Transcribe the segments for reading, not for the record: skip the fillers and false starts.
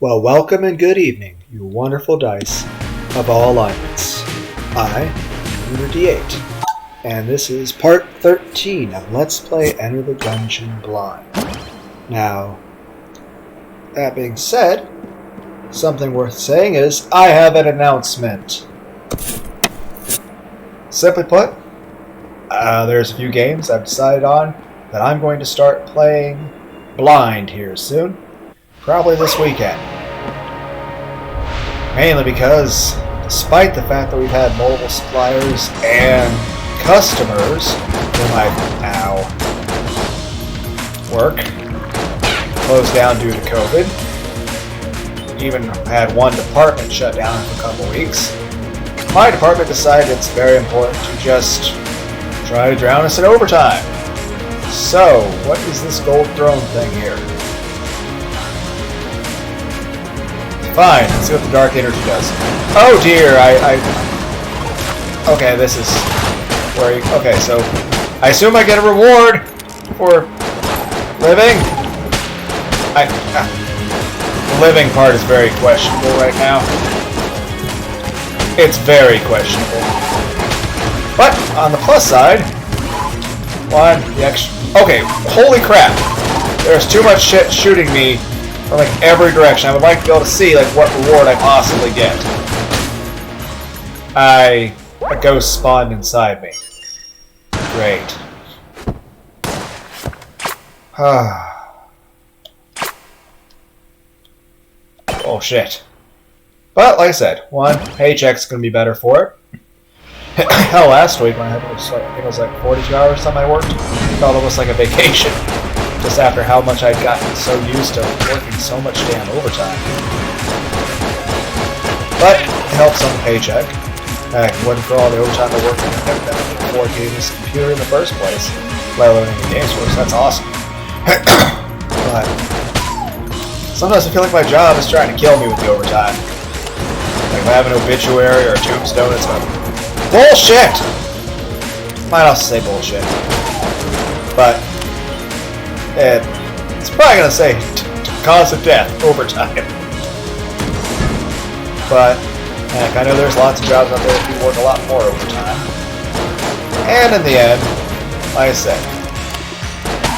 Well, welcome and good evening, you wonderful dice of all alignments. I am Lunar D8, and this is part 13 of Let's Play Enter the Gungeon Blind. Now, that being said, something worth saying is I have an announcement. Simply put, there's a few games I've decided on that I'm going to start playing blind here soon. Probably this weekend. Mainly because, despite the fact that we've had multiple suppliers and customers whom I now work closed down due to COVID, even had one department shut down for a couple weeks, my department decided it's very important to just try to drown us in overtime. So, what is this gold throne thing here? Fine, let's see what the dark energy does. Oh dear, okay, this is where you... Okay, so I assume I get a reward for living? The living part is very questionable right now. It's very questionable. But, on the plus side, the extra... Okay, holy crap! There's too much shit shooting me from like every direction. I would like to be able to see like what reward I possibly get. A ghost spawned inside me. Great. Oh shit. But like I said, one, paycheck's gonna be better for it. Hell, last week when I think it was like 42 hours something I worked, it felt almost like a vacation. Just after how much I'd gotten so used to working so much damn overtime. But it helps on the paycheck. Heck, it wasn't for all the overtime I worked on, I never been able to afford getting this computer in the first place, let alone in the games force. That's awesome. But sometimes I feel like my job is trying to kill me with the overtime. Like if I have an obituary or a tombstone, it's like, bullshit! Might also say bullshit. But it's probably going to say cause of death, overtime. But, heck, I know there's lots of jobs out there that people work a lot more overtime. And in the end, like I said,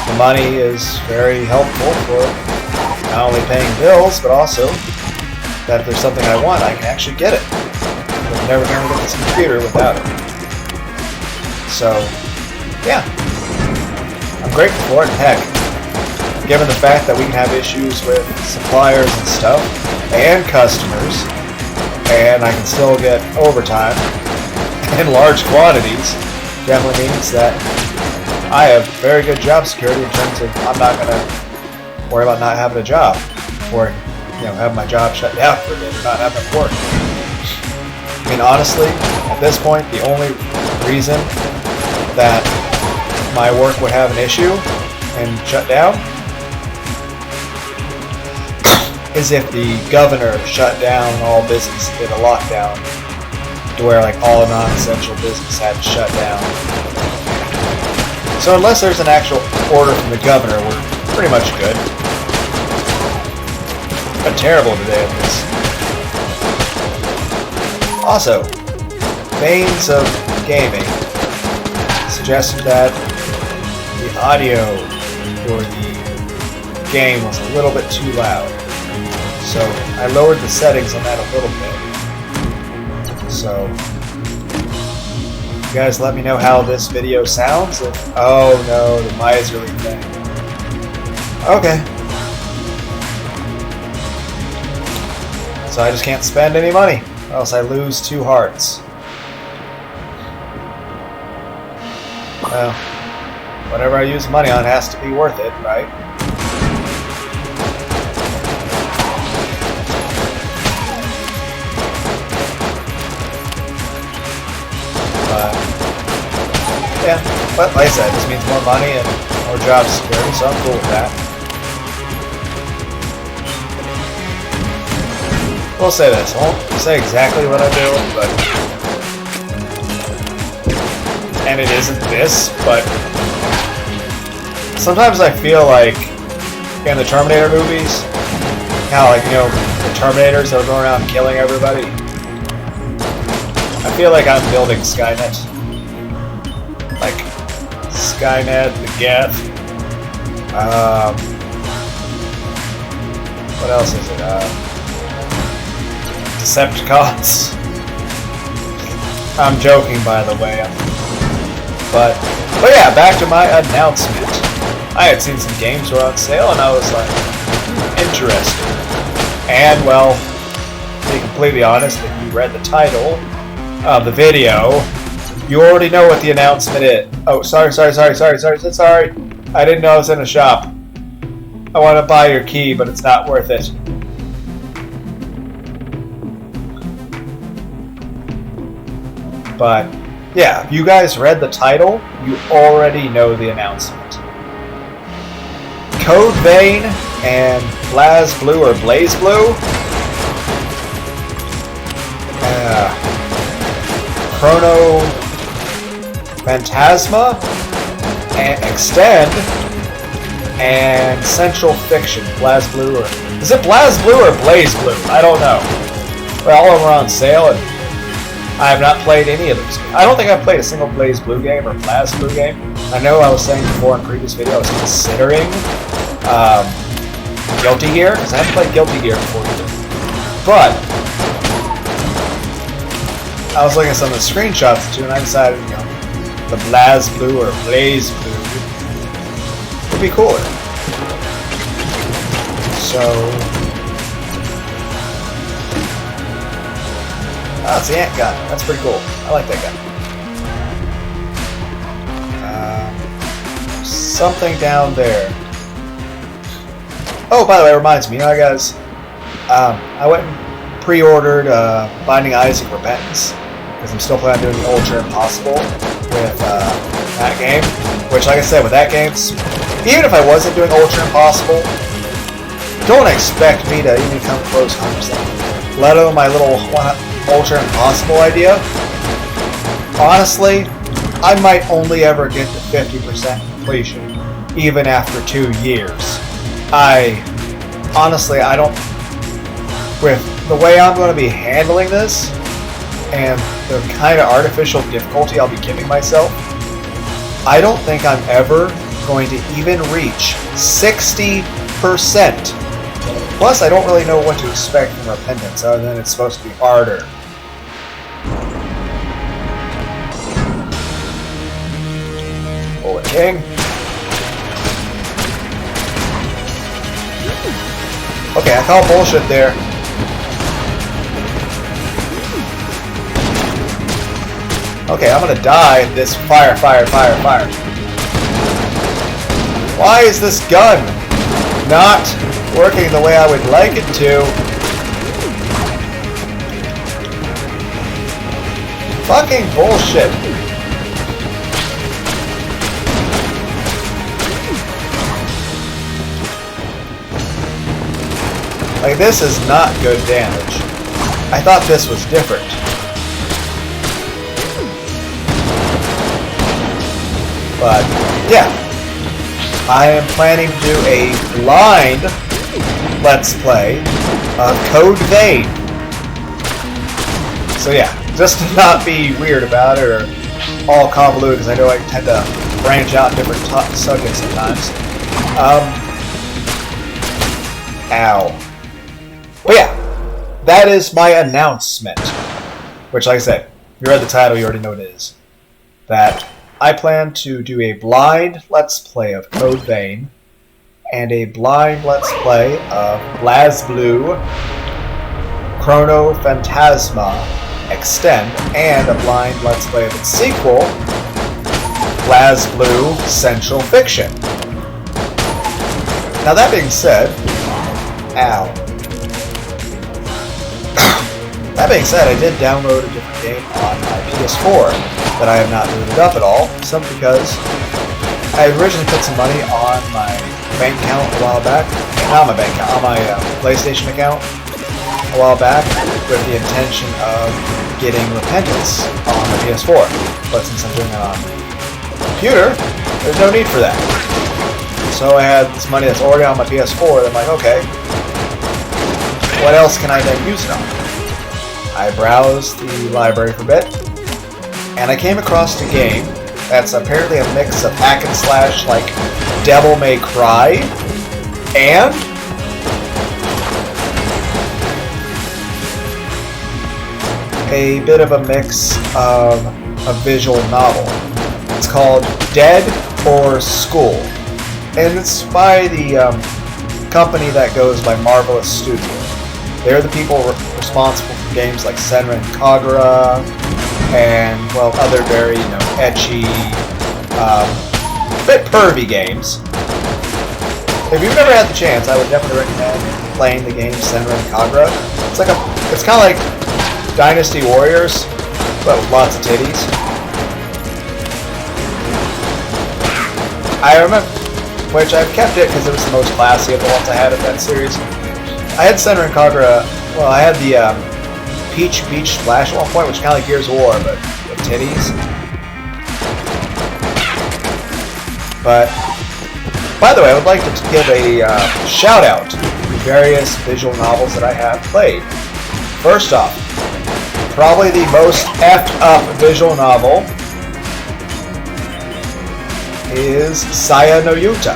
the money is very helpful for not only paying bills, but also that if there's something I want, I can actually get it. I'm never going to get this computer without it. So, yeah. I'm grateful for it, and heck, given the fact that we can have issues with suppliers and stuff, and customers, and I can still get overtime in large quantities, definitely means that I have very good job security in terms of I'm not going to worry about not having a job, or have my job shut down for a bit, or not having work. I mean, honestly, at this point, the only reason that my work would have an issue and shut down is if the governor shut down all business, did a lockdown, to where like all non-essential business had to shut down. So unless there's an actual order from the governor, we're pretty much good. But terrible today at this. Also, Veins of Gaming suggested that the audio for the game was a little bit too loud. So I lowered the settings on that a little bit. So you guys let me know how this video sounds. Oh no, the miserly thing. Okay. So I just can't spend any money, or else I lose 2 hearts. Well, whatever I use money on has to be worth it, right? Yeah, but like I said, this means more money and more job security, so I'm cool with that. We'll say this. I won't say exactly what I do, but... And it isn't this, but... Sometimes I feel like in the Terminator movies, how, like, Terminators that are going around killing everybody. I feel like I'm building Skynet. Like Skynet, the Geth. What else is it? Decepticons. I'm joking, by the way. But yeah, back to my announcement. I had seen some games were on sale, and I was like, interested. And well, to be completely honest, if you read the title of the video, you already know what the announcement is. Oh, sorry. I didn't know I was in a shop. I want to buy your key, but it's not worth it. But yeah, if you guys read the title, you already know the announcement. CodeVein and blazblue or blazblue, chronophantasma and extend and centralfiction. Blazblue or is it blazblue or blazblue? I don't know. But all of them are on sale, and I have not played any of those. I don't think I've played a single blazblue game or blazblue game. I know I was saying before in a previous video I was considering Guilty Gear, because I haven't played Guilty Gear before either. But I was looking at some of the screenshots too, and I decided, you know, the blazblue or blazblue would be cooler. So, oh, it's the ant gun. That's pretty cool. I like that gun. Something down there. Oh, by the way, it reminds me, you know, guys, I went and pre-ordered Binding of Isaac Repentance, because I'm still planning on doing the Ultra Impossible with that game. Which, like I said, with that game, even if I wasn't doing Ultra Impossible, don't expect me to even come close 100%. Let alone my little Ultra Impossible idea. Honestly, I might only ever get to 50% completion, even after 2 years. I don't, with the way I'm going to be handling this, and the kind of artificial difficulty I'll be giving myself, I don't think I'm ever going to even reach 60%. Plus, I don't really know what to expect from Repentance, other than it's supposed to be harder. Bullet King. Okay, I call bullshit there. Okay, I'm gonna die in this fire. Why is this gun not working the way I would like it to? Fucking bullshit. Like, this is not good damage. I thought this was different. But, yeah. I am planning to do a blind Let's Play of CodeVein. So yeah, just to not be weird about it or all convoluted, because I know I tend to branch out in different subjects sometimes. Ow. But yeah, that is my announcement. Which, like I said, if you read the title, you already know what it is. That I plan to do a blind Let's Play of CodeVein, and a blind Let's Play of blazblue, chronophantasma, extend, and a blind Let's Play of its sequel, blazblue centralfiction. Now that being said, ow. That being said, I did download a different game on my PS4 that I have not booted up at all, simply because I originally put some money on my bank account a while back, not my bank account, on my PlayStation account a while back, with the intention of getting Repentance on the PS4. But since I'm doing it on the computer, there's no need for that. So I had this money that's already on my PS4, and I'm like, okay, what else can I then use it on? I browsed the library for a bit, and I came across a game that's apparently a mix of hack and slash like Devil May Cry and a bit of a mix of a visual novel. It's called Dead or School, and it's by the company that goes by Marvelous Studio. They're the people responsible for games like Senran Kagura and, well, other very, ecchi, bit pervy games. If you've never had the chance, I would definitely recommend playing the game Senran Kagura. It's kind of like Dynasty Warriors, but with lots of titties. I remember, which I've kept it because it was the most classy of the ones I had of that series. I had Senran Kagura, well, I had the Peach Beach Splash at one point, which is kind of like Gears of War, but with titties. But, by the way, I would like to give a shout out to various visual novels that I have played. First off, probably the most effed up visual novel is Saya no Yuta,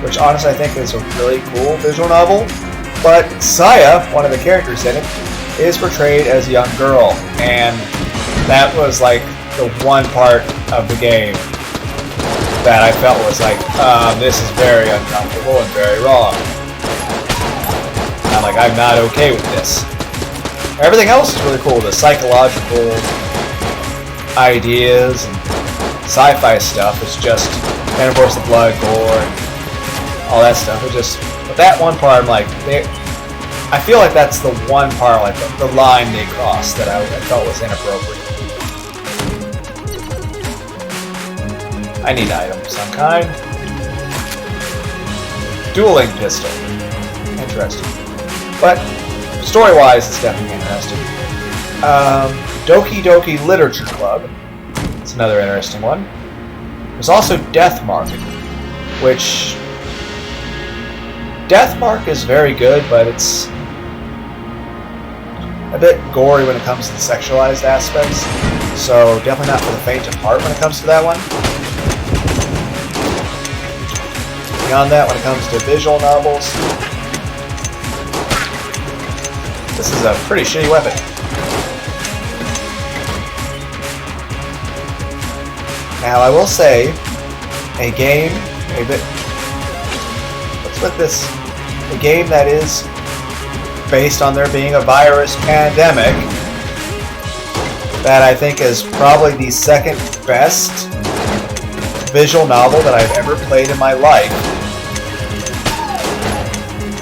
which honestly I think is a really cool visual novel. But Saya, one of the characters in it, is portrayed as a young girl, and that was like the one part of the game that I felt was like, this is very uncomfortable and very wrong. I'm like, I'm not okay with this. Everything else is really cool. The psychological ideas and sci-fi stuff is just, and of course the blood, gore, and all that stuff. It's just, but that one part, I'm like, I feel like that's the one part, like the line they crossed that I felt was inappropriate. I need items of some kind. Dueling pistol. Interesting. But story-wise, it's definitely interesting. Doki Doki Literature Club. It's another interesting one. There's also Deathmark, which Deathmark is very good, but it's a bit gory when it comes to the sexualized aspects. So definitely not for the faint of heart when it comes to that one. Beyond that, when it comes to visual novels, this is a pretty shitty weapon. Now, I will say, a game that is based on there being a virus pandemic, that I think is probably the second best visual novel that I've ever played in my life,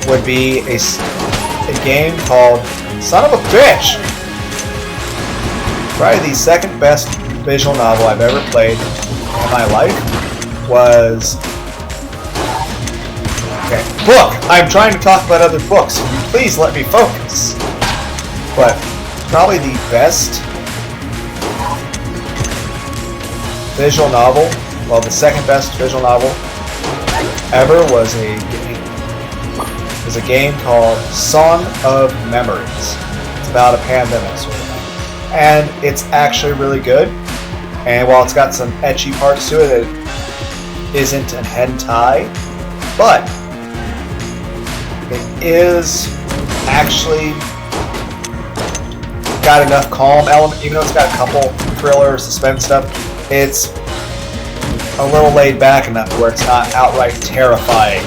would be a game called Son of a Bitch. Probably the second best visual novel I've ever played in my life was... Okay, book! I'm trying to talk about other books. Please let me focus. But probably the best visual novel, well, the second best visual novel ever was a game called Song of Memories. It's about a pandemic sort of thing. And it's actually really good. And while it's got some ecchi parts to it, it isn't an hentai, but it is actually got enough calm element, even though it's got a couple thriller, suspense stuff. It's a little laid back enough where it's not outright terrifying.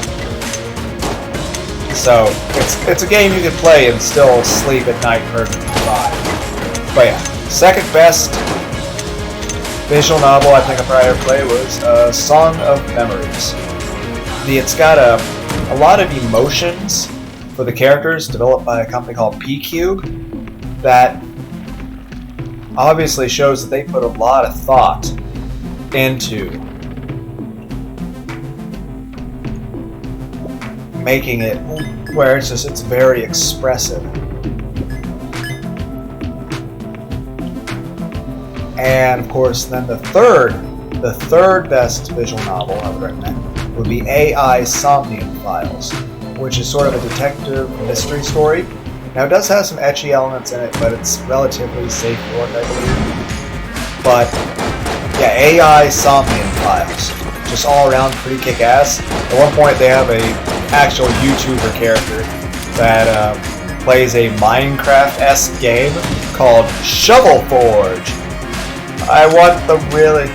So it's a game you can play and still sleep at night perfectly fine. But yeah, second best visual novel I think I probably ever played was Song of Memories. It's got a lot of emotions for the characters developed by a company called P-Cube that obviously shows that they put a lot of thought into making it where it's very expressive. And of course, then the third best visual novel I would recommend would be AI Somnium Files, which is sort of a detective mystery story. Now it does have some ecchi elements in it, but it's relatively safe work, I believe. But yeah, AI Somnium files, just all around pretty kick-ass. At one point they have a actual YouTuber character that plays a Minecraft-esque game called Shovel Forge. I want the really...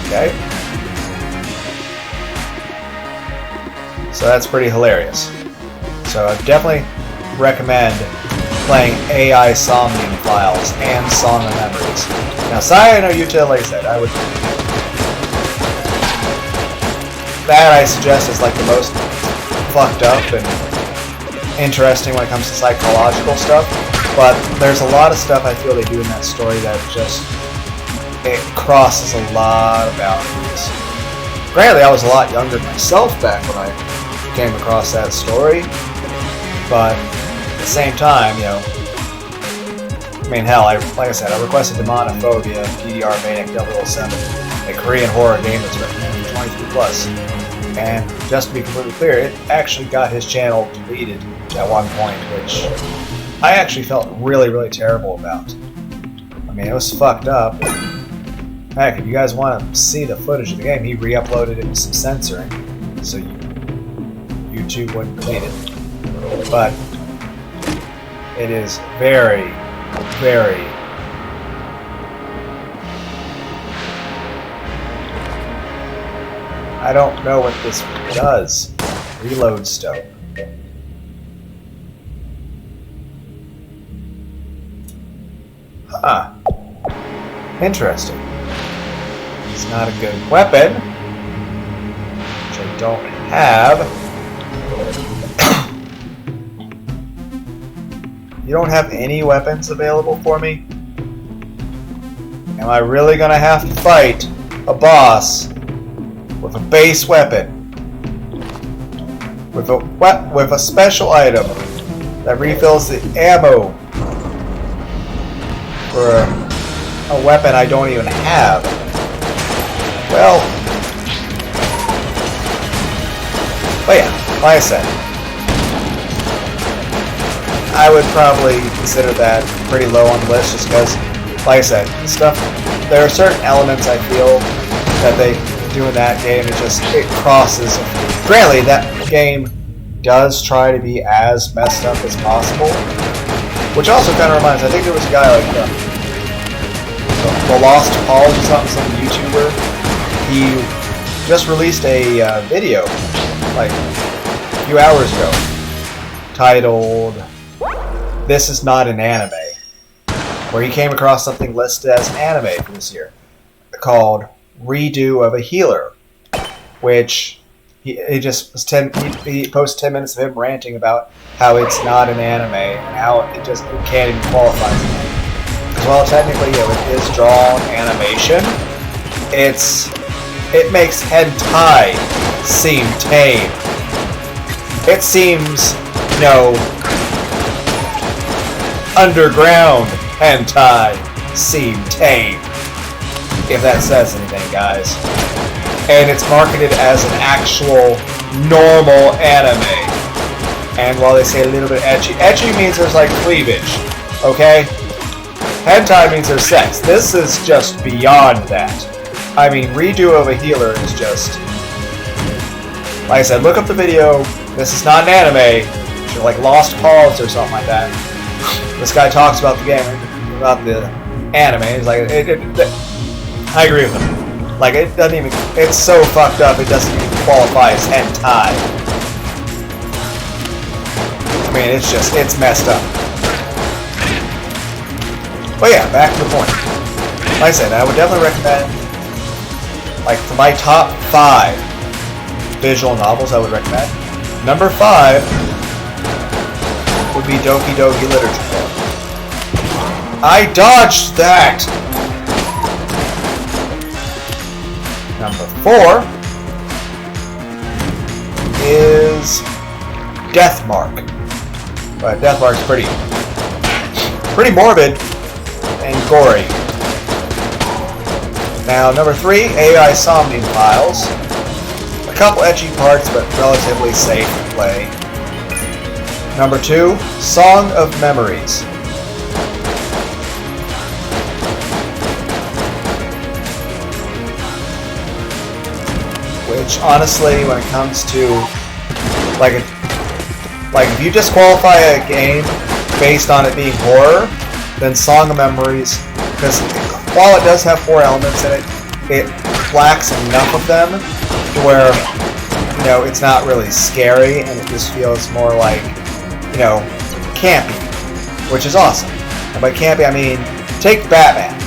Okay. So that's pretty hilarious. So I definitely recommend playing AI Somnium Files and Song of Memories. Now, Saya no Yuta, like I said, that I suggest is like the most fucked up and interesting when it comes to psychological stuff. But there's a lot of stuff I feel they do in that story that just it crosses a lot of boundaries. Granted, I was a lot younger myself back when I came across that story, but at the same time, you know, I mean, hell, like I said, I requested Demonophobia, PDR Maniac 007, a Korean horror game that's recommended for 23+. And just to be completely clear, it actually got his channel deleted at one point, which I actually felt really, really terrible about. I mean, it was fucked up. Heck, if you guys want to see the footage of the game, he re-uploaded it with some censoring, so YouTube wouldn't delete it. But it is very, very... I don't know what this does. Reload stone. Huh. Interesting. It's not a good weapon, which I don't have. You don't have any weapons available for me? Am I really gonna have to fight a boss with a base weapon? With a special item that refills the ammo for a weapon I don't even have? Well, but yeah, like I said, I would probably consider that pretty low on the list just because, like I said, there are certain elements I feel that they do in that game, it crosses. Granted, that game does try to be as messed up as possible, which also kind of reminds, I think there was a guy like the Lost Paul or something, some YouTuber. He just released a video like a few hours ago titled "This Is Not an Anime," where he came across something listed as an anime for this year called Redo of a Healer, which he posted 10 minutes of him ranting about how it's not an anime and how it can't even qualify as an anime. Because while technically, you know, it is drawn animation, it makes hentai seem tame. It seems, you know, underground hentai seem tame. If that says anything, guys. And it's marketed as an actual normal anime. And while they say a little bit ecchi means there's like cleavage, okay? Hentai means there's sex. This is just beyond that. I mean, Redo of a Healer is just... Like I said, look up the video. This is not an anime. It's like Lost Cause or something like that. This guy talks about the game, about the anime. He's like, I agree with him. Like, it doesn't even... It's so fucked up, it doesn't even qualify as hentai. I mean, it's messed up. But yeah, back to the point. Like I said, I would definitely recommend, like, for my top 5 visual novels I would recommend, number 5 would be Doki Doki Literature Club. I dodged that! Number 4 is Deathmark. But Deathmark's pretty morbid and gory. Now, number 3, AI Somnium Files. A couple ecchi parts, but relatively safe to play. Number 2, Song of Memories. Which, honestly, when it comes to like if you disqualify a game based on it being horror, then Song of Memories, because while it does have 4 elements in it, it lacks enough of them to where, you know, it's not really scary, and it just feels more like, you know, campy, which is awesome. And by campy, I mean, take Batman.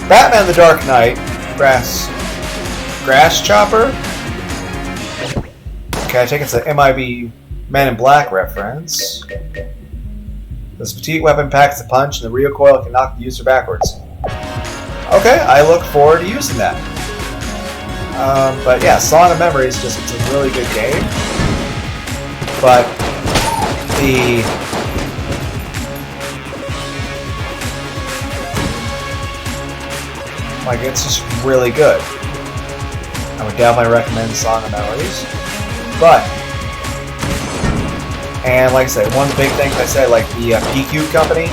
Batman the Dark Knight, Grass Chopper? Okay, I think it's an MIB Men in Black reference. This petite weapon packs a punch, and the recoil can knock the user backwards. Okay, I look forward to using that. But yeah, Song of Memories, it's a really good game. But it's just really good. I would definitely recommend Song of Memories. And like I said, one of the big things I said, like the PQ company,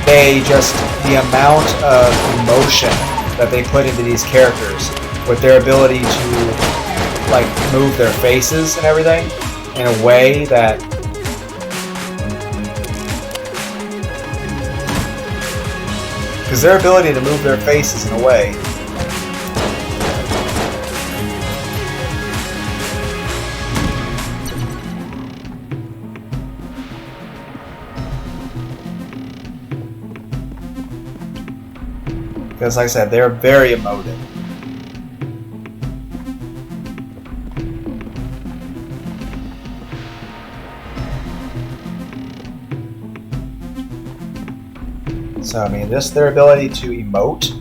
the amount of emotion that they put into these characters with their ability to like move their faces and everything in a way that because their ability to move their faces in a way because, like I said, they're very emotive. So, I mean, just their ability to emote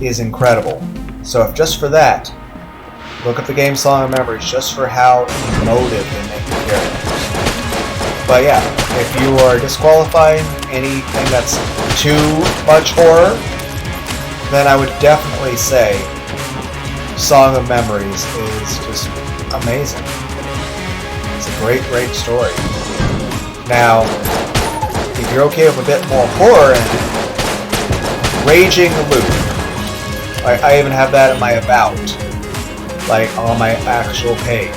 is incredible. So, if just for that, look up the game Song of Memories just for how emotive they make the characters. But yeah, if you are disqualifying anything that's too much horror, then I would definitely say Song of Memories is just amazing. It's a great, great story. Now, if you're okay with a bit more horror in it, Raging Loop. I even have that in my About, like on my actual page.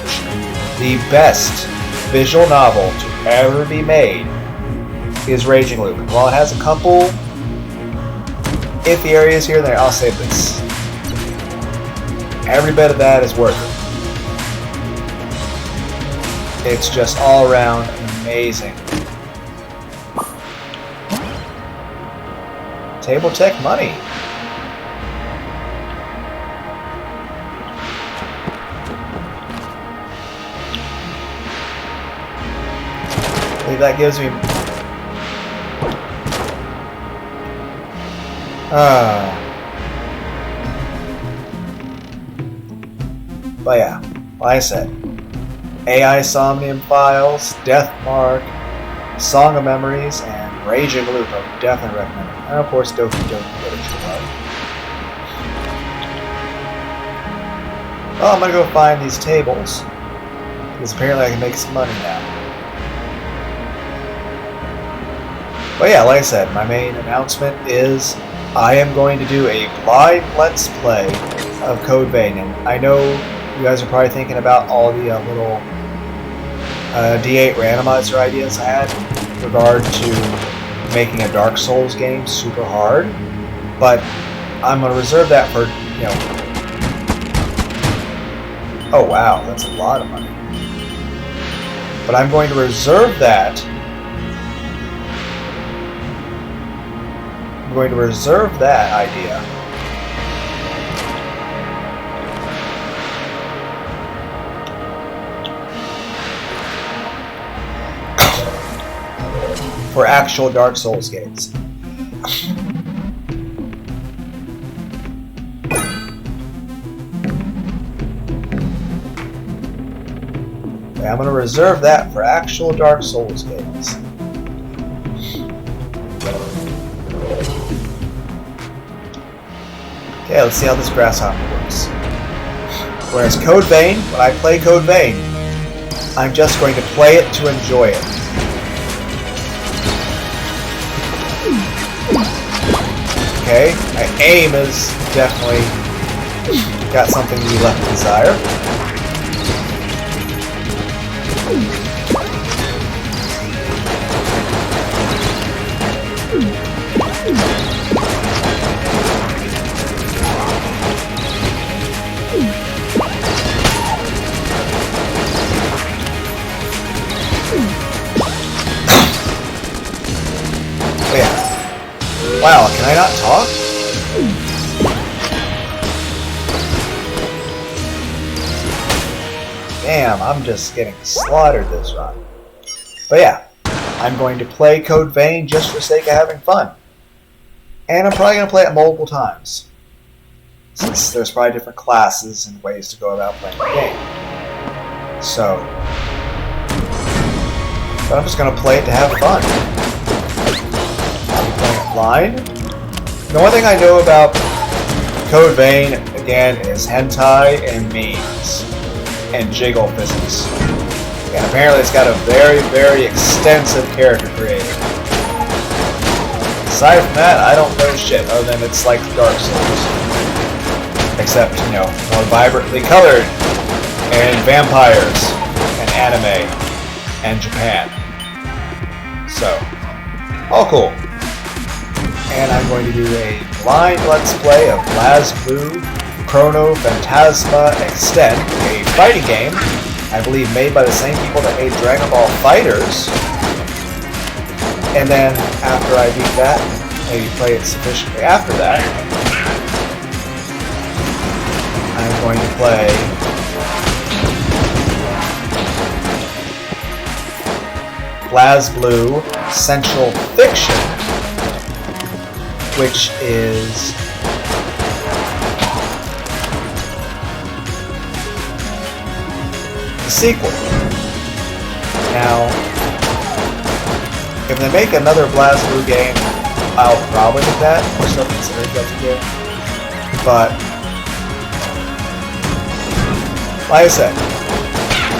The best visual novel to ever be made is Raging Loop. While it has a couple iffy areas here and there, I'll say this. Every bit of that is worth it. It's just all around amazing. Table Tech money. I believe that gives me but yeah, like I said, AI Somnium Files, Death Mark, Song of Memories, and Raging Loop I would definitely recommend it. And of course, Doki Doki Literature Club. Well, I'm gonna go find these tables, because apparently I can make some money now. But yeah, like I said, my main announcement is I am going to do a live Let's Play of CodeVein, and I know you guys are probably thinking about all the little D8 randomizer ideas I had in regard to making a Dark Souls game super hard, but I'm going to reserve that for, you know... Oh wow, that's a lot of money. But I'm going to reserve that... I'm going to reserve that idea for actual Dark Souls games. I'm going to reserve that for actual Dark Souls games. Okay, let's see how this grasshopper works. Whereas CodeVein, when I play CodeVein, I'm just going to play it to enjoy it. Okay, my aim is definitely got something to be left to desire. Oh yeah. Wow, can I not talk? Damn, I'm just getting slaughtered this run. But yeah, I'm going to play CodeVein just for the sake of having fun. And I'm probably going to play it multiple times, since there's probably different classes and ways to go about playing the game. So, but I'm just going to play it to have fun. I'll be playing it blind. The one thing I know about CodeVein, again, is hentai and memes and jiggle physics. And apparently it's got a very, very extensive character creator. Aside from that, I don't know shit, other than it's like Dark Souls. Except, you know, more vibrantly colored, and vampires, and anime, and Japan. So, all cool. And I'm going to do a blind let's play of blazblue chronophantasma extend, a fighting game, I believe made by the same people that made Dragon Ball Fighters. And then after I beat that, maybe play it sufficiently after that, I'm going to play blazblue centralfiction, which is the sequel. Now, if they make another blazblue game, I'll probably get that. We're still considering that to do. But, like I said,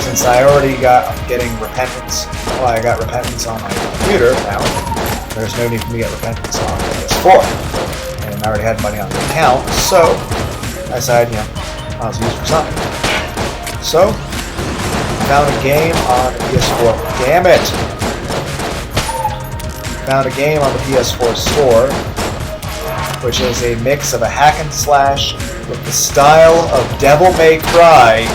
since I already got getting repentance, well, I got repentance on my computer now, there's no need for me to get repentance on PS4. And I already had money on the account, so I decided, you know, I was used for something. So, found a game on the PS4. Damn it! Found a game on the PS4 store, which is a mix of a hack and slash with the style of Devil May Cry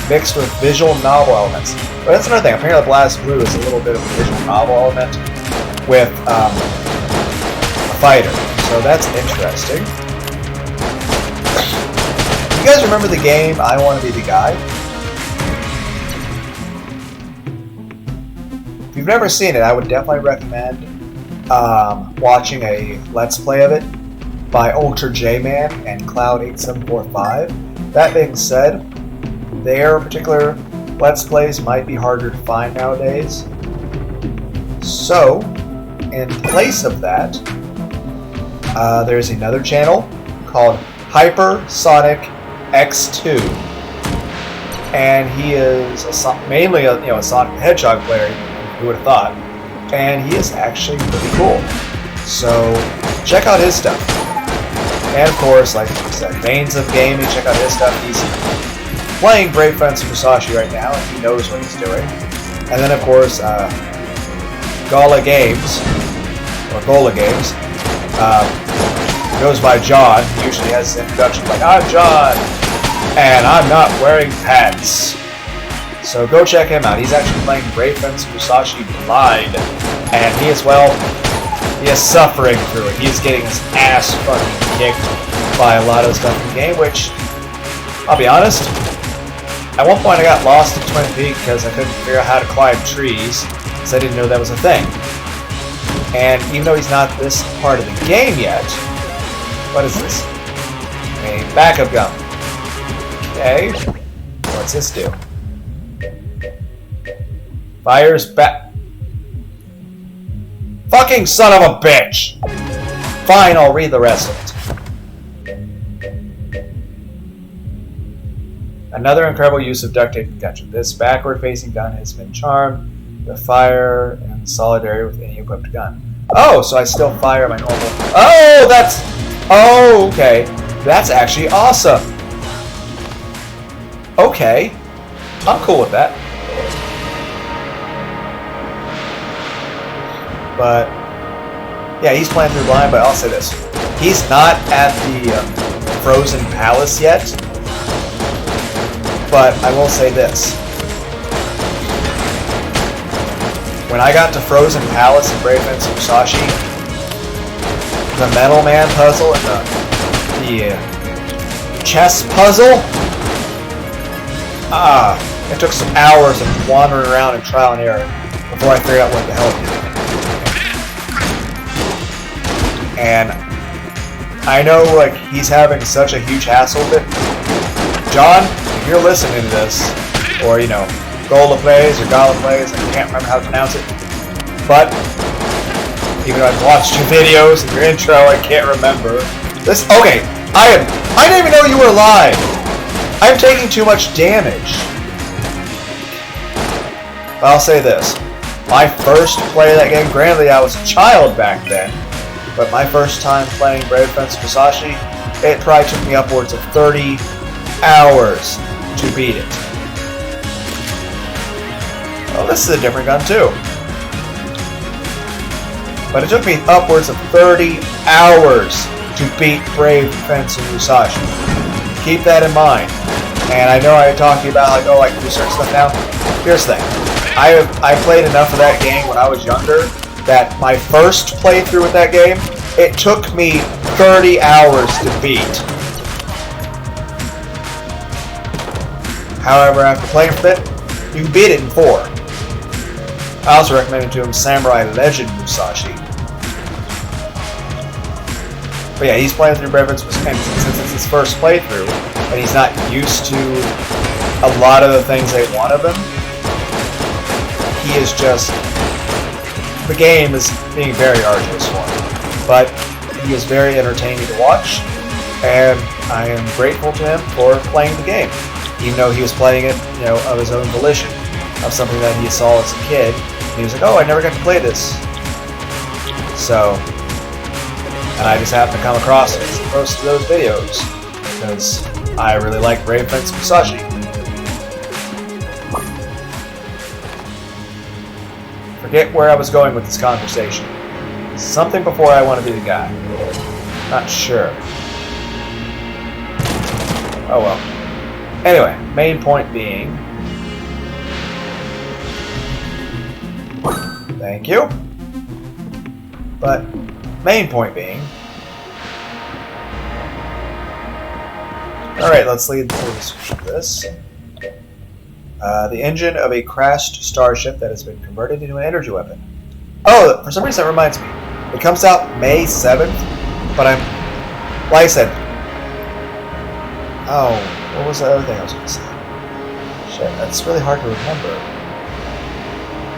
mixed with visual novel elements. But that's another thing. Apparently, blazblue is a little bit of a visual novel element with a fighter. So that's interesting. You guys remember the game I Want to Be the Guy? If you've never seen it, I would definitely recommend watching a Let's Play of it by Ultra J-Man and Cloud8745. That being said, their particular Let's Plays might be harder to find nowadays. So, in place of that, there's another channel called Hypersonic X2. And he is mainly a Sonic the Hedgehog player, who would have thought. And he is actually pretty cool. So check out his stuff. And of course, like I said, Veins of Gaming, check out his stuff. He's playing Brave Friends of Musashi right now, and he knows what he's doing. And then of course, Gola Games, goes by John. He usually has his introduction like, I'm John, and I'm not wearing pants. So go check him out. He's actually playing Brave Friends Musashi Blind, and he is suffering through it. He's getting his ass fucking kicked by a lot of stuff in the game, which, I'll be honest, at one point I got lost in Twin Peaks because I couldn't figure out how to climb trees, because I didn't know that was a thing. And even though he's not this part of the game yet, what is this? A backup gun. Okay, what's this do? Fires back. Fucking son of a bitch! Fine, I'll read the rest of it. Another incredible use of duct tape and gungeon. This backward-facing gun has been charmed with fire and solidarity with any equipped gun. Oh, so I still fire my normal. Oh, that's. Oh, okay. That's actually awesome. Okay. I'm cool with that. But, yeah, he's playing through blind, but I'll say this. He's not at the Frozen Palace yet. But I will say this. When I got to Frozen Palace in Brave Fencer Musashi, the Metal Man puzzle and the chess puzzle, it took some hours of wandering around and trial and error before I figured out what the hell it did. And I know, like, he's having such a huge hassle with it. John, if you're listening to this, or, you know, Gola Plays or Gala Plays, I can't remember how to pronounce it. But, even though I've watched your videos and your intro, I can't remember. This, okay, I didn't even know you were alive! I'm taking too much damage. But I'll say this. My first play of that game, granted I was a child back then, but my first time playing Brave Fencer Musashi, it probably took me upwards of 30 hours to beat it. Well, this is a different gun too. But it took me upwards of 30 hours to beat Brave Fencer Musashi. Keep that in mind. And I know I talked to you about, like, oh, I can do certain stuff now. Here's the thing. I played enough of that game when I was younger that my first playthrough with that game, it took me 30 hours to beat. However, after playing with it, you can beat it in 4. I also recommended to him Samurai Legend Musashi. But yeah, he's playing through Brave Fencer Musashi since it's his first playthrough, and he's not used to a lot of the things they want of him. He is just... The game is being very arduous for him. But he is very entertaining to watch, and I am grateful to him for playing the game. Even though he was playing it, you know, of his own volition, of something that he saw as a kid. And he was like, oh, I never got to play this. So, and I just happened to come across it as most of those videos, because I really like Brave Fencer Musashi. Forget where I was going with this conversation. Something before I want to be the guy. Not sure. Oh well. Anyway, main point being... Thank you. But, main point being... Alright, let's lead through this. The engine of a crashed starship that has been converted into an energy weapon. Oh, for some reason that reminds me. It comes out May 7th, but I'm... Like I said... Oh, what was the other thing I was going to say? Shit, that's really hard to remember.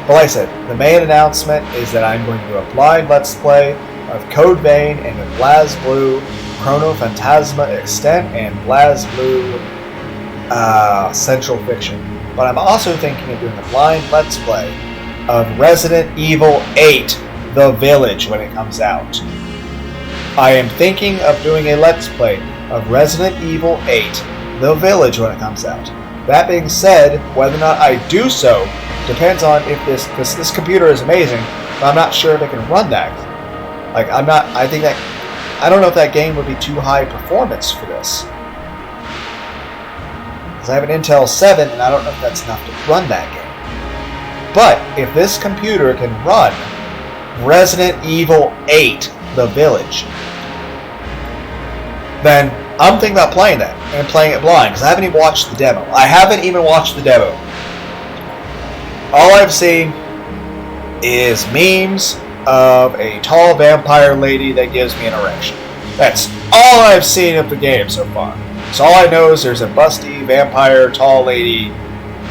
But like I said, the main announcement is that I'm going to do a blind Let's Play of CodeVein and the blazblue chronophantasma extent and blazblue centralfiction. But I'm also thinking of doing a blind Let's Play of Resident Evil 8, The Village, when it comes out. I am thinking of doing a Let's Play of Resident Evil 8, The Village, when it comes out. That being said, whether or not I do so depends on if this computer is amazing, but I'm not sure if it can run that. Like, I don't know if that game would be too high performance for this. Because I have an Intel 7, and I don't know if that's enough to run that game. But, if this computer can run Resident Evil 8, The Village, then I'm thinking about playing that, and playing it blind, because I haven't even watched the demo. I haven't even watched the demo. All I've seen is memes of a tall vampire lady that gives me an erection. That's all I've seen of the game so far. So all I know is there's a busty vampire tall lady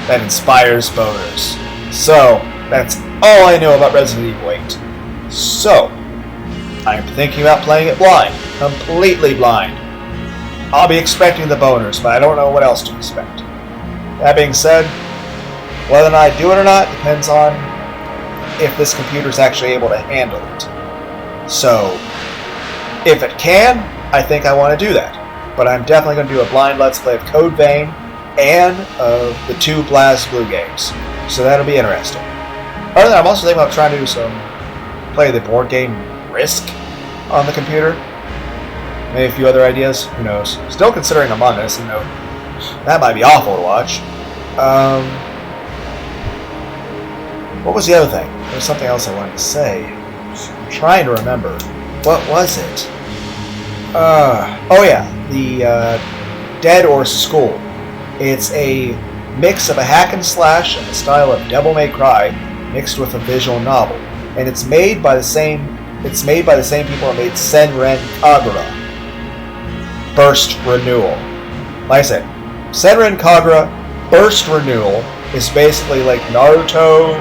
that inspires boners. So that's all I know about Resident Evil 8. So I'm thinking about playing it blind, completely blind. I'll be expecting the boners, but I don't know what else to expect. That being said, whether or not I do it or not depends on if this computer is actually able to handle it. So, if it can, I think I want to do that. But I'm definitely going to do a blind Let's Play of CodeVein and the 2 blazblue games. So that'll be interesting. Other than that, I'm also thinking about trying to do play the board game Risk on the computer. Maybe a few other ideas, who knows. Still considering Among Us, that might be awful to watch. What was the other thing? There was something else I wanted to say. I'm trying to remember. What was it? Oh yeah, the Dead or School. It's a mix of a hack and slash in the style of Devil May Cry mixed with a visual novel, and it's made by the same people who made Senran Kagura Burst Renewal. Like I said, Senran Kagura Burst Renewal is basically like Naruto,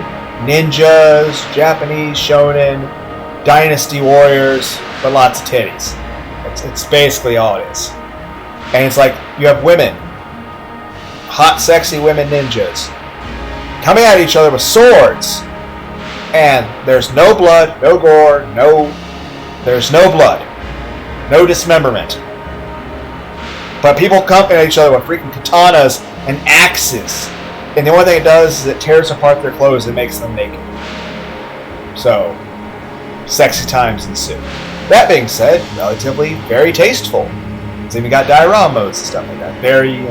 ninjas, Japanese shonen, Dynasty Warriors, but lots of titties. It's basically all it is. And it's like you have women, hot, sexy women ninjas, coming at each other with swords. And there's no blood, no gore, there's no blood, no dismemberment. But people come at each other with freaking katanas and axes. And the only thing it does is it tears apart their clothes and makes them naked. So, sexy times ensue. That being said, relatively very tasteful. It's even got diorama modes and stuff like that. Very,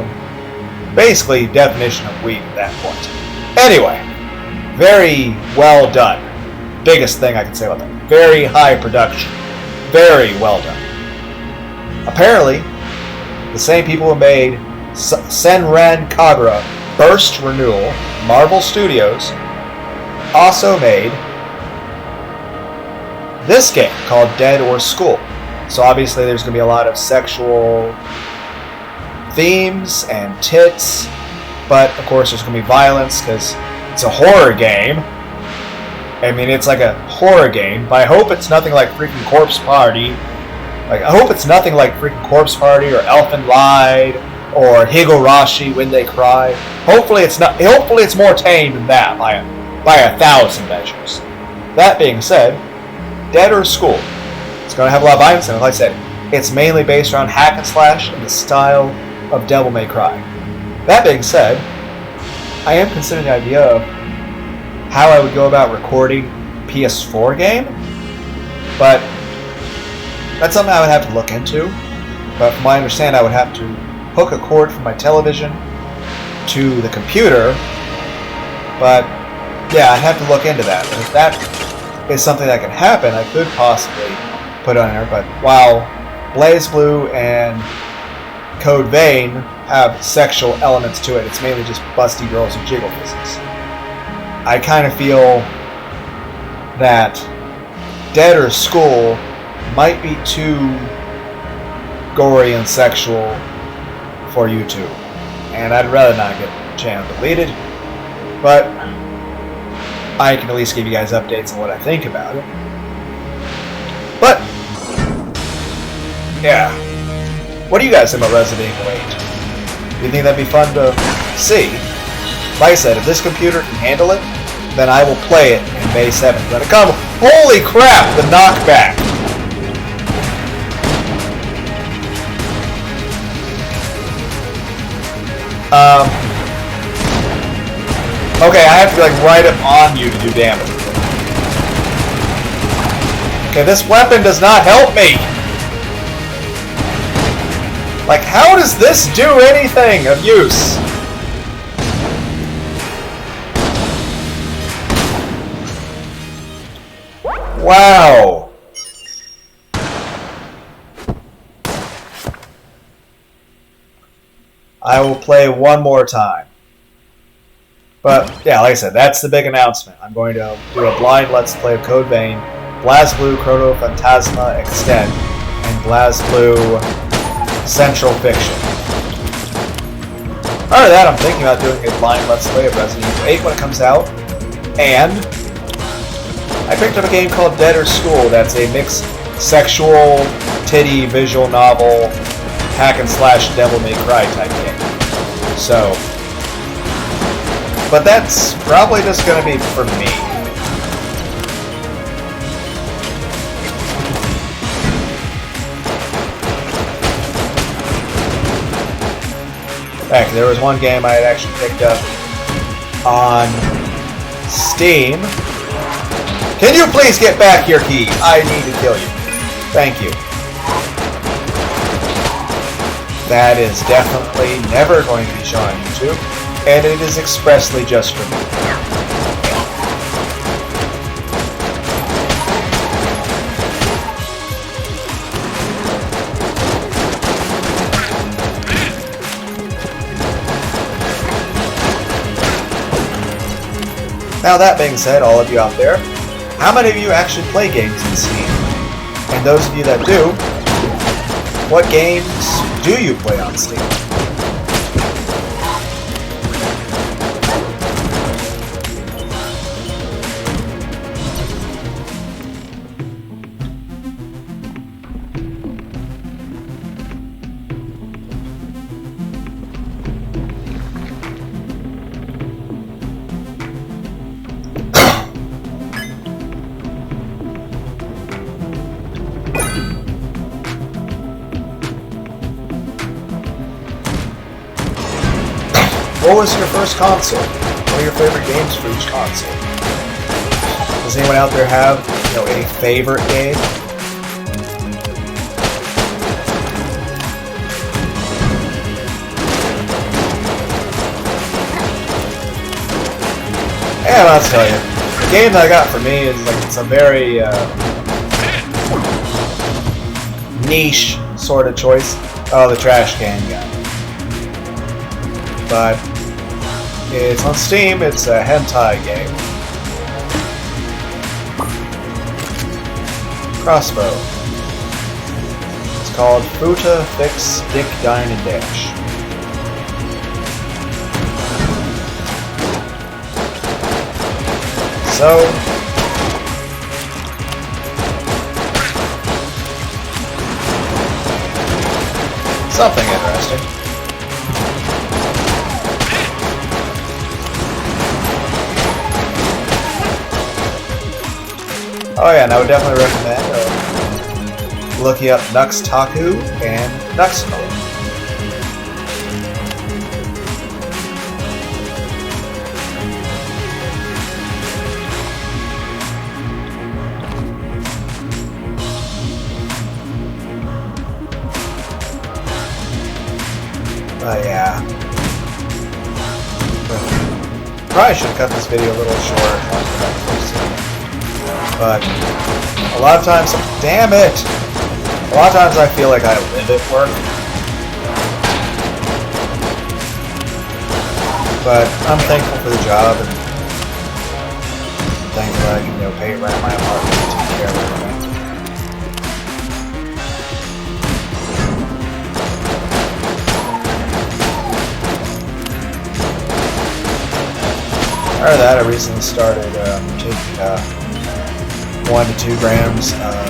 basically, definition of weeb at that point. Anyway, very well done. Biggest thing I can say about that. Very high production. Very well done. Apparently, the same people who made Senran Kagura Burst Renewal, Marvel Studios, also made this game called Dead or School. So obviously there's going to be a lot of sexual themes and tits, but of course there's going to be violence because it's a horror game. I mean, it's like a horror game, but I hope it's nothing like freaking Corpse Party. I hope it's nothing like freaking Corpse Party or Elfen Lied or Higurashi When They Cry. Hopefully it's not. Hopefully it's more tame than that by 1,000 measures. That being said, Dead or School. It's going to have a lot of violence, and like I said, it's mainly based around hack and slash in the style of Devil May Cry. That being said, I am considering the idea of how I would go about recording PS4 game, but that's something I would have to look into. But from what I understand, I would have to hook a cord from my television to the computer. But yeah, I'd have to look into that. But if that is something that can happen, I could possibly put on there. But while blazblue and CodeVein have sexual elements to it, it's mainly just busty girls and jiggle faces. I kind of feel that Dead or School might be too gory and sexual for YouTube, and I'd rather not get the channel deleted, but I can at least give you guys updates on what I think about it. But yeah, what do you guys think about Resident Evil 8? Do you think that'd be fun to see? Like I said, if this computer can handle it, then I will play it in May 7th. When it comes, holy crap, the knockback! Okay, I have to be like right up on you to do damage. Okay, this weapon does not help me! Like, how does this do anything of use? Wow! I will play one more time. But, yeah, like I said, that's the big announcement. I'm going to do a blind Let's Play of CodeVein, blazblue chronophantasma extend, and blazblue centralfiction. Other than that, I'm thinking about doing a blind Let's Play of Resident Evil 8 when it comes out, and I picked up a game called Dead or School that's a mixed sexual, titty, visual novel, hack and slash Devil May Cry type game. So, but that's probably just going to be for me. There was one game I had actually picked up on Steam. Can you please get back your key? I need to kill you. Thank you. That is definitely never going to be shown on YouTube, and it is expressly just for me. Now that being said, all of you out there, how many of you actually play games in Steam? And those of you that do, what games do you play on Steam? What was your first console? What are your favorite games for each console? Does anyone out there have, a favorite game? And I'll tell you, the game that I got for me is it's a very niche sort of choice. Oh, the trash can guy. But it's on Steam. It's a hentai game. Crossbow. It's called Futa Fix Dick Dine and Dash. So something interesting. Oh yeah, and I would definitely recommend looking up Nux Taku and Nuxmo. Yeah. Probably should cut this video a little short. But a lot of times, damn it! A lot of times I feel like I live at work. But I'm thankful for the job and thankful that I can pay rent my apartment and take care of everything. Other than that, I recently started taking 1 to 2 grams of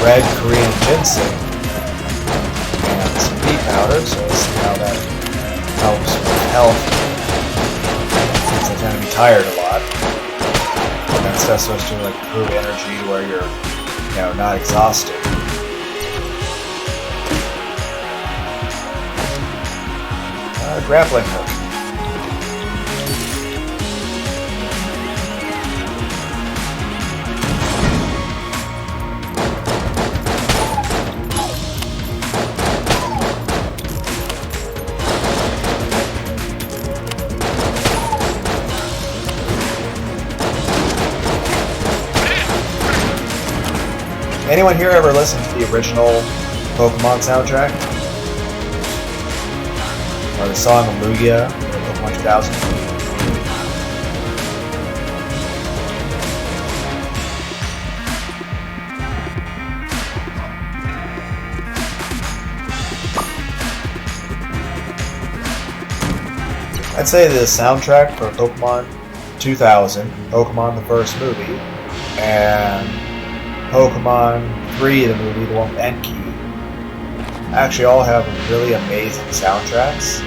red Korean ginseng and some pea powder, so let's see how that helps with health, since I tend to be tired a lot. And that stuff's supposed to improve energy where you're not exhausted. Grappling hook. Anyone here ever listened to the original Pokemon soundtrack? Or the song Lugia, Pokemon 2000? I'd say the soundtrack for Pokemon 2000, Pokemon the first movie, and Pokemon 3, the movie, the one with Enki, actually all have really amazing soundtracks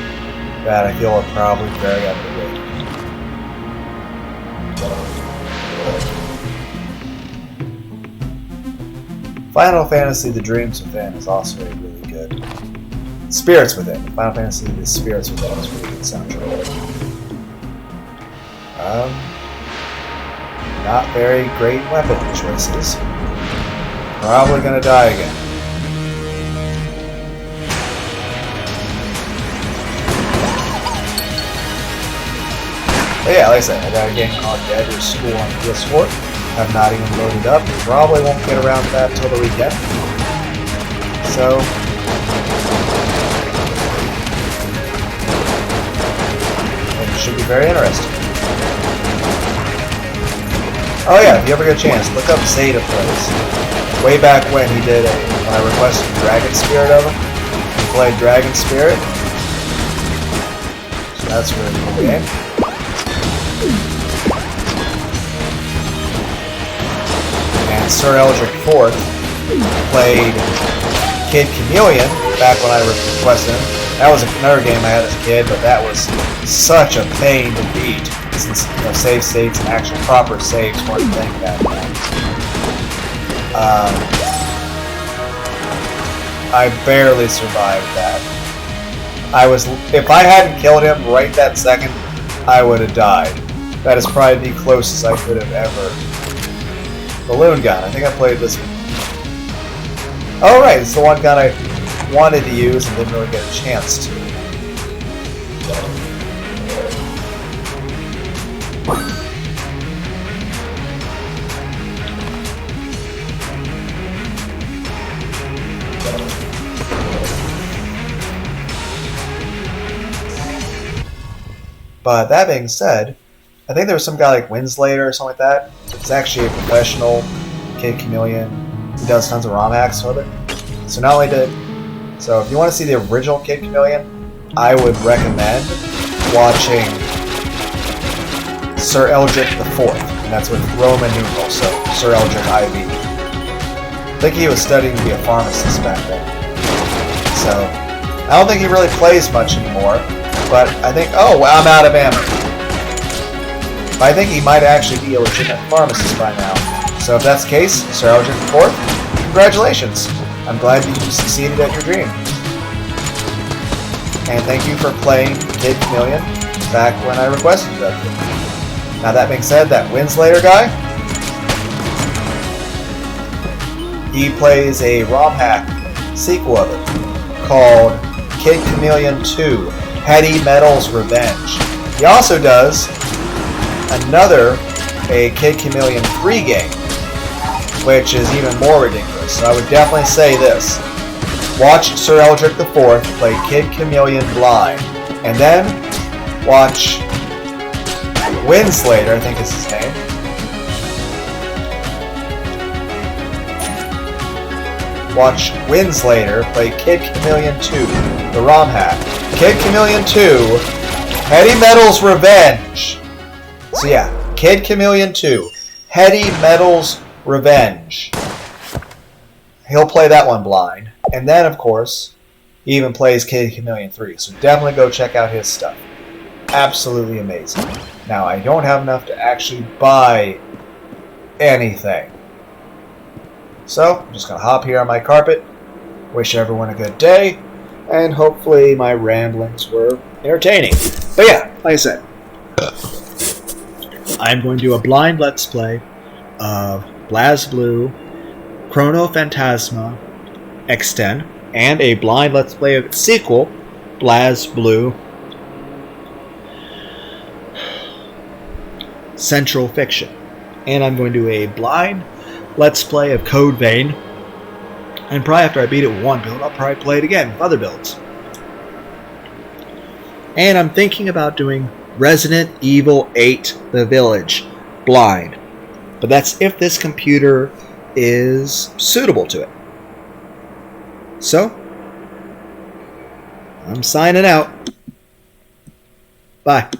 that I feel are probably very underrated. Final Fantasy The Dreams Within is also a really good Spirits Within. Final Fantasy The Spirits Within is really good soundtrack. Not very great weapon choices. Probably gonna die again. But yeah, like I said, I got a game called Dead or School on PS4. I've not even loaded up. Probably won't get around to that until the weekend. So, it should be very interesting. Oh yeah, if you ever get a chance, look up Zeta Plays. Way back when he did when I requested Dragon Spirit of him, he played Dragon Spirit. So that's a really cool game. And Sir Eldrick IV played Kid Chameleon back when I requested him. That was another game I had as a kid, but that was such a pain to beat. Since save states and actual proper saves weren't a thing back then. I barely survived that. If I hadn't killed him right that second, I would have died. That is probably the closest I could have ever. Balloon gun. I think I played this one. Oh right, it's the one gun I wanted to use and didn't really get a chance to. But that being said, I think there was some guy like Winslater or something like that. He's actually a professional Kid Chameleon. He does tons of ROM hacks with it. So not only did... So if you want to see the original Kid Chameleon, I would recommend watching Sir Eldrick IV. And that's with Roman numerals, so Sir Eldrick IV. I think he was studying to be a pharmacist back then. So I don't think he really plays much anymore. But I think... Oh, well, I'm out of ammo. But I think he might actually be a legitimate pharmacist by now. So if that's the case, Sir Eldrick IV, congratulations. I'm glad you succeeded at your dream. And thank you for playing Kid Chameleon back when I requested that. Now that being said, that Winslater guy, he plays a ROM hack sequel of it called Kid Chameleon 2. Heady Metal's Revenge. He also does a Kid Chameleon 3 game, which is even more ridiculous. So I would definitely say this. Watch Sir Eldrick IV play Kid Chameleon blind, and then watch Winslater, I think is his name. Watch Winslater play Kid Chameleon 2, the ROM hack. Kid Chameleon 2, Heady Metal's Revenge. So yeah, Kid Chameleon 2, Heady Metal's Revenge. He'll play that one blind. And then, of course, he even plays Kid Chameleon 3. So definitely go check out his stuff. Absolutely amazing. Now, I don't have enough to actually buy anything. So, I'm just going to hop here on my carpet. Wish everyone a good day. And hopefully my ramblings were entertaining. But yeah, like I said, I'm going to do a blind Let's Play of BlazBlue, Chronophantasma, Extend, and a blind Let's Play of its sequel, BlazBlue, CentralFiction. And I'm going to do a blind Let's Play of CodeVein. And probably after I beat it with one build, I'll probably play it again with other builds. And I'm thinking about doing Resident Evil 8 The Village blind. But that's if this computer is suitable to it. So, I'm signing out. Bye.